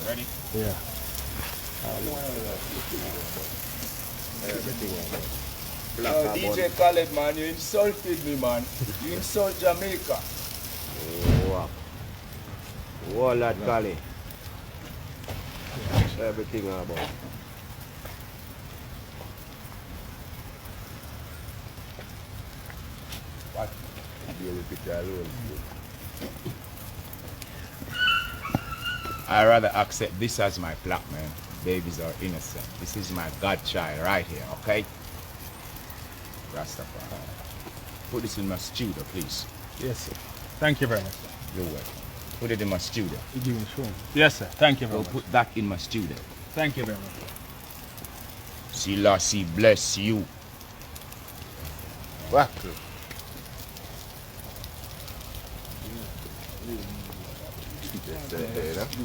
Ready? Yeah. DJ Khaled, man, you insulted me, man. You insult Jamaica. Wow. Wall that Cali. Everything about. What? Daily picture alone. I rather accept this as my plaque, man. Babies are innocent. This is my godchild right here, okay? Rastafari. Put this in my studio, please. Yes, sir. Thank you very much. You're welcome. Put it in my studio. You give me a phone. Yes, sir. Thank you very Go much. put that in my studio. Thank you very much. Selassie bless you. Back. Yes,